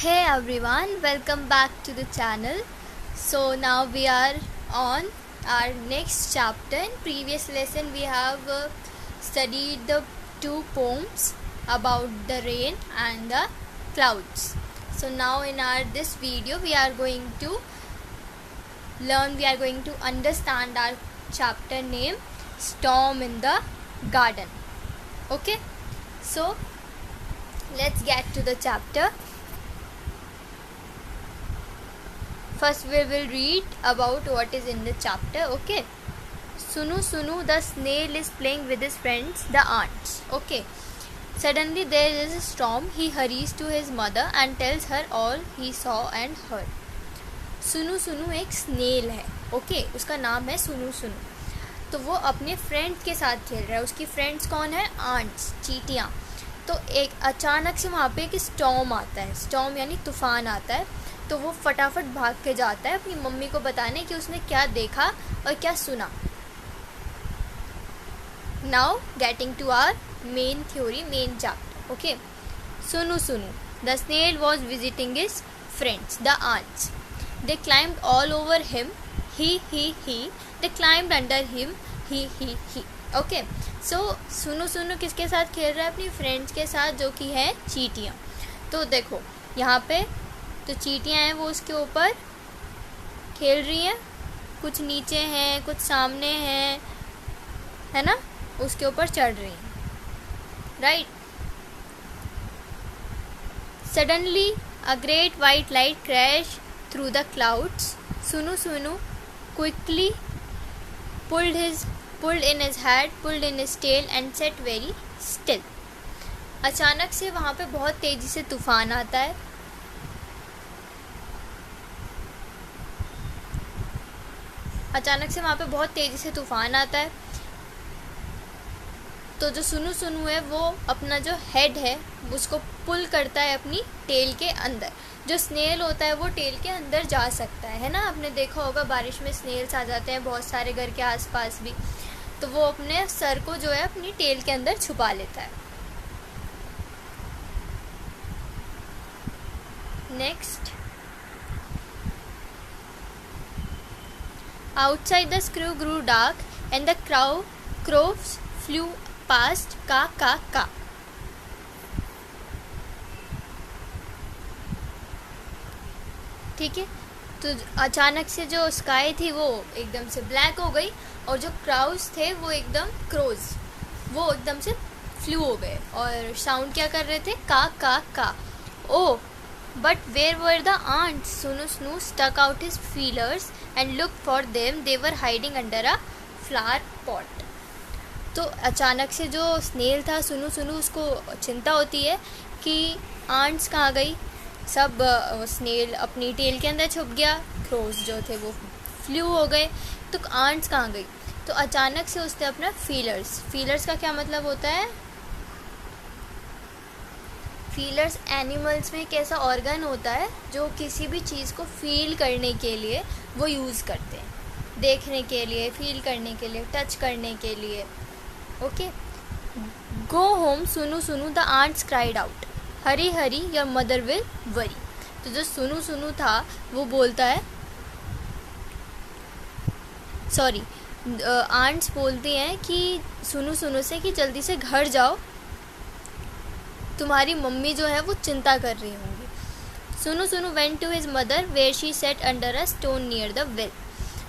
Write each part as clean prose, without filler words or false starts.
Hey everyone, welcome back to the channel. So now we are on our next chapter. In previous lesson we have studied the two poems about the rain and the clouds. So now in our this video we are going to understand our chapter name Storm in the Garden. Okay, so let's get to the chapter. First we will read about what is in the chapter. Okay, Sunu, the snail is playing with his friends, the ants. Okay, suddenly there is a storm. He hurries to his mother and tells her all he saw and heard. सुनु एक snail है. Okay, उसका नाम है सुनु. तो वो अपने फ्रेंड के साथ खेल रहा है. उसकी फ्रेंड्स कौन है? आंट्स, चींटियाँ. तो एक अचानक से वहाँ पे एक स्टॉर्म आता है. स्टॉर्म यानी तूफान आता है. तो वो फटाफट भाग के जाता है अपनी मम्मी को बताने कि उसने क्या देखा और क्या सुना. Now getting to our main theory, main chapter. Okay, Sunu the snail was visiting his friends, the ants. They climbed all over him, he. They climbed under him, he. Okay, so सुनु किसके साथ खेल रहा है? अपनी फ्रेंड्स के साथ, जो कि है चींटियाँ. तो देखो यहाँ पे तो चींटियाँ हैं, वो उसके ऊपर खेल रही हैं. कुछ नीचे हैं, कुछ सामने हैं, है ना, उसके ऊपर चढ़ रही हैं. Right. Suddenly a great white light crashed through the clouds. Sunu quickly pulled in his hat, pulled in his tail and sat very still. अचानक से वहाँ पे बहुत तेज़ी से तूफान आता है. तो जो सुनु है वो अपना जो हेड है उसको पुल करता है अपनी टेल के अंदर. जो स्नेल होता है वो टेल के अंदर जा सकता है ना. आपने देखा होगा बारिश में स्नेल्स आ जाते हैं बहुत सारे घर के आसपास भी. तो वो अपने सर को जो है अपनी टेल के अंदर छुपा लेता है. Next, outside the sky grew dark and the crows flew past का. ठीक है. तो अचानक से जो स्काई थी वो एकदम से ब्लैक हो गई और जो क्राउज थे वो एकदम से फ्लू हो गए और साउंड क्या कर रहे थे? का. Oh but where were the ants? Sunu stuck out his feelers and look for them. They were hiding under a flower pot. तो अचानक से जो स्नेल था सुनु उसको चिंता होती है कि आंट्स कहाँ गई. सब स्नेल अपनी टेल के अंदर छुप गया. क्रोज जो थे वो फ्लू हो गए. तो आंट्स कहाँ गई? तो अचानक से उसने अपना फीलर्स का क्या मतलब होता है? फीलर्स एनिमल्स में एक ऐसा ऑर्गन होता है जो किसी भी चीज़ को फील करने के लिए वो यूज़ करते हैं. देखने के लिए, फील करने के लिए, टच करने के लिए. Okay, go home Sunu the ants cried out. Hurry your mother will worry. तो जो सुनु था वो बोलता है, आंट्स बोलती हैं कि सुनु से कि जल्दी से घर जाओ, तुम्हारी मम्मी जो है वो चिंता कर रही होंगी. Sunu went to his mother where she sat under a stone near the well.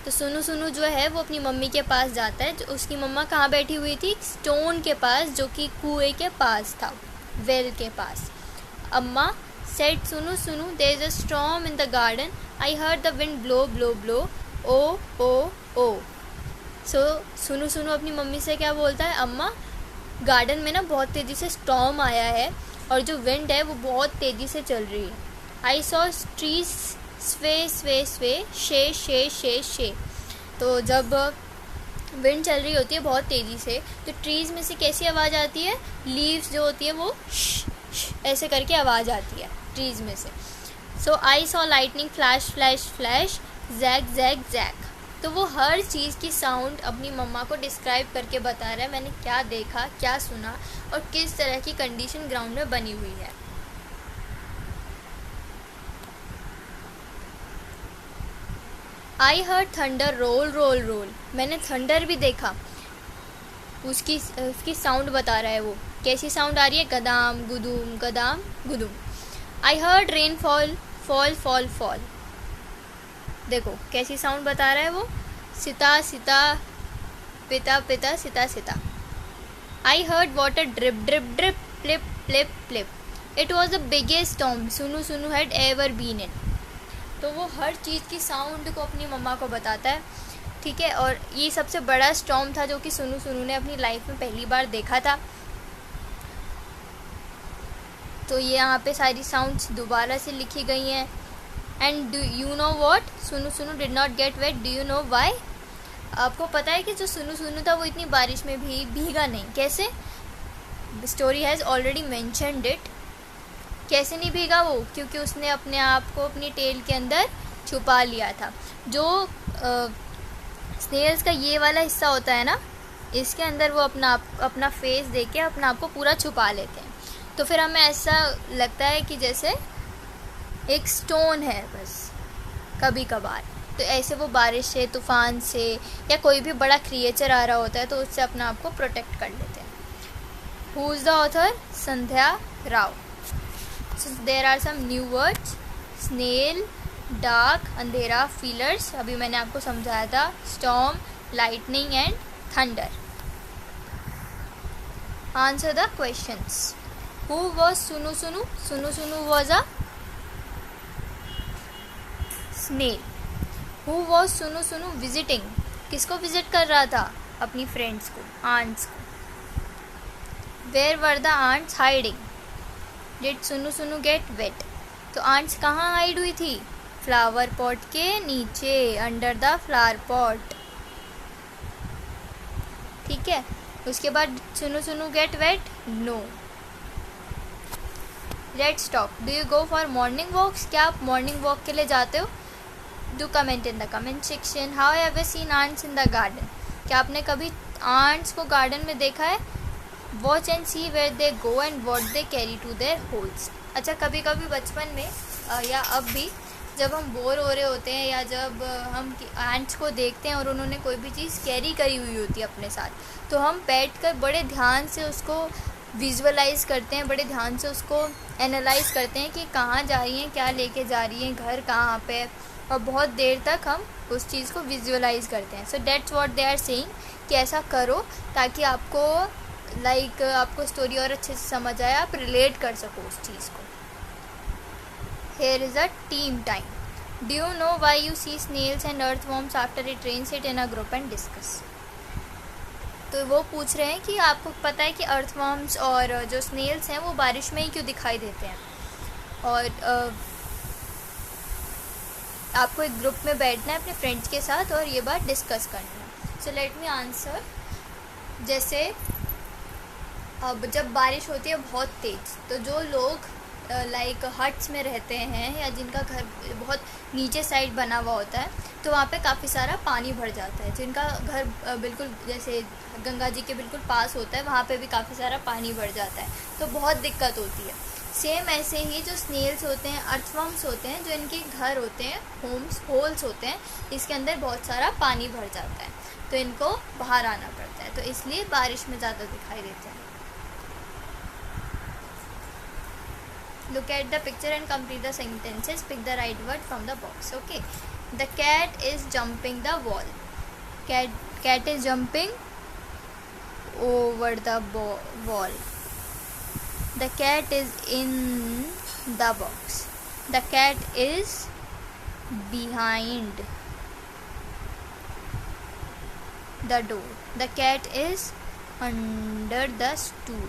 तो सुनु जो है वो अपनी मम्मी के पास जाता है. जो उसकी मम्मा कहाँ बैठी हुई थी? स्टोन के पास, जो कि कुएं के पास था, वेल के पास. अम्मा said Sunu, there is a storm in the garden. I heard the wind blow. Oh. So सुनु अपनी मम्मी से क्या बोलता है? अम्मा, गार्डन में ना बहुत तेज़ी से स्टॉर्म आया है और जो विंड है वो बहुत तेज़ी से चल रही है. I saw trees sway, shake. तो जब विंड चल रही होती है बहुत तेज़ी से तो ट्रीज़ में से कैसी आवाज़ आती है? लीव्स जो होती है वो ऐसे करके आवाज़ आती है ट्रीज़ में से. So I saw lightning flash jag. तो वो हर चीज़ की साउंड अपनी मम्मा को डिस्क्राइब करके बता रहा है, मैंने क्या देखा, क्या सुना और किस तरह की कंडीशन ग्राउंड में बनी हुई है. I heard thunder roll roll roll, मैंने थंडर भी देखा। उसकी साउंड बता रहा है वो, कैसी साउंड आ रही है, गदाम गुदुम गदाम गुदुम। I heard rain fall fall fall fall, देखो कैसी साउंड बता रहा है वो, सिता सिता पिता पिता सिता सिता। I heard water drip drip drip plip plip plip, it was the biggest storm Sunu Sunu had ever been in. तो वो हर चीज़ की साउंड को अपनी मम्मा को बताता है, ठीक है। और ये सबसे बड़ा स्टॉर्म था जो कि सुनु सुनु ने अपनी लाइफ में पहली बार देखा था। तो ये यहाँ पे सारी साउंड्स दोबारा से लिखी गई हैं। And do you know what, Sunu Sunu did not get wet, do you know why. आपको पता है कि जो सुनु सुनु था वो इतनी बारिश में भी भीगा नहीं, कैसे, story has already mentioned it. कैसे नहीं भीगा वो, क्योंकि उसने अपने आप को अपनी टेल के अंदर छुपा लिया था। जो स्नेल्स का ये वाला हिस्सा होता है ना, इसके अंदर वो अपना फेस देके अपना आप को पूरा छुपा लेते हैं। तो फिर हमें ऐसा लगता है कि जैसे एक स्टोन है बस कभी कभार। तो ऐसे वो बारिश से, तूफ़ान से, या कोई भी बड़ा क्रिएचर आ रहा होता है तो उससे अपना आप को प्रोटेक्ट कर लेते हैं। Who is the author, Sandhya Rao. So there are some new words, snail, dark, अंधेरा, feelers, अभी मैंने आपको समझाया था, storm, lightning and thunder. Answer the questions. Who was Sunu Sunu? Sunu Sunu was a snail. Who was Sunu Sunu visiting? किसको visit कर रहा था, अपनी friends को, aunts को. Where were the aunts hiding? Did सुनु सुनु गेट वेट, तो ants कहाँ हाइड हुई थी, फ्लावर पॉट के नीचे, अंडर द फ्लावर पॉट, ठीक है। उसके बाद Sunu Sunu get wet, no. Let's talk, do you go for morning walks, क्या आप मॉर्निंग वॉक के लिए जाते हो। Do comment in the comment section. How have you seen ants in the garden, क्या आपने कभी आंट्स को गार्डन में देखा है। Watch and see where they go and what they carry to their holes. अच्छा, कभी कभी बचपन में या अब भी जब हम बोर हो रहे होते हैं या जब हम एंट्स को देखते हैं और उन्होंने कोई भी चीज़ कैरी करी हुई होती है अपने साथ, तो हम बैठकर बड़े ध्यान से उसको विजुअलाइज करते हैं, बड़े ध्यान से उसको एनालाइज करते हैं कि कहाँ जा रही हैं, क्या लेके जा रही हैं, घर कहाँ पे है, और बहुत देर तक हम उस चीज़ को विजुअलाइज करते हैं। So that's what they are saying कि ऐसा करो ताकि आपको आपको स्टोरी और अच्छे से समझ आए, आप रिलेट कर सको उस चीज़ को। Here is a team time. Do you know why you see snails and earthworms after it rains it in a group and discuss? तो वो पूछ रहे हैं कि आपको पता है कि अर्थवर्म्स और जो स्नेल्स हैं वो बारिश में ही क्यों दिखाई देते हैं, और आपको एक ग्रुप में बैठना है अपने फ्रेंड्स के साथ और ये बात डिस्कस करनी है। So let me answer. जैसे अब जब बारिश होती है बहुत तेज़, तो जो लोग लाइक हट्स में रहते हैं या जिनका घर बहुत नीचे साइड बना हुआ होता है, तो वहाँ पे काफ़ी सारा पानी भर जाता है। जिनका घर बिल्कुल जैसे गंगा जी के बिल्कुल पास होता है, वहाँ पे भी काफ़ी सारा पानी भर जाता है, तो बहुत दिक्कत होती है। सेम ऐसे ही जो स्नेल्स होते हैं, अर्थवर्म्स होते हैं, जो इनके घर होते हैं, होल्स होते हैं, इसके अंदर बहुत सारा पानी भर जाता है, तो इनको बाहर आना पड़ता है, तो इसलिए बारिश में ज़्यादा दिखाई देते हैं। Look at the picture and complete the sentences. Pick the right word from the box. Okay. The cat is jumping the wall. Cat is jumping over the wall. The cat is in the box. The cat is behind the door. The cat is under the stool.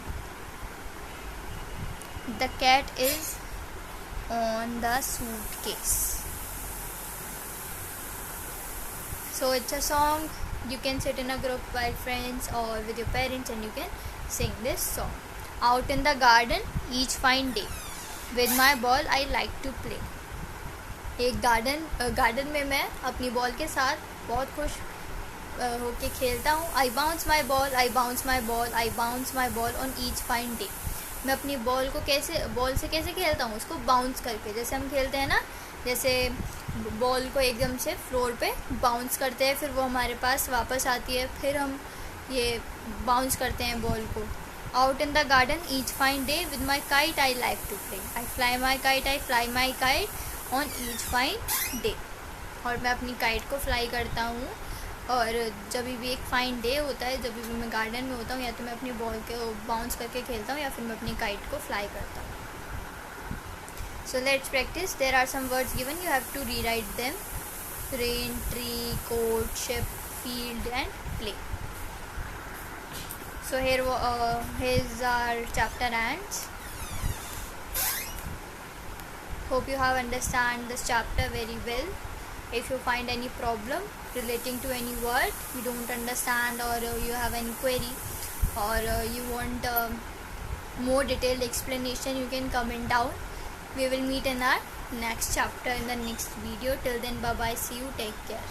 The cat is on the suitcase. So it's a song. You can sit in a group with friends or with your parents and you can sing this song. Out in the garden each fine day, with my ball I like to play. एक garden में मैं अपनी ball के साथ बहुत खुश होके खेलता हूँ। I bounce my ball, I bounce my ball, I bounce my ball on each fine day. मैं अपनी बॉल से कैसे खेलता हूँ, उसको बाउंस करके, जैसे हम खेलते हैं ना, जैसे बॉल को एकदम से फ्लोर पे बाउंस करते हैं, फिर वो हमारे पास वापस आती है, फिर हम ये बाउंस करते हैं बॉल को। Out in the garden each fine day with my kite I like to play, I fly my kite on each fine day. और मैं अपनी काइट को फ्लाई करता हूँ, और जब भी एक फाइन डे होता है, जब भी मैं गार्डन में होता हूँ, या तो मैं अपनी बॉल को बाउंस करके खेलता हूँ, या फिर मैं अपनी काइट को फ्लाई करता हूँ। So let's practice. There are some words given. You have to rewrite them. Rain, tree, coat, ship, field, and play. So here's our chapter ends. Hope you have understand this chapter very well. If you find any problem relating to any word you don't understand, or you have any query, or you want more detailed explanation, you can comment down. We will meet in our next chapter in the next video. Till then, bye bye, see you, take care.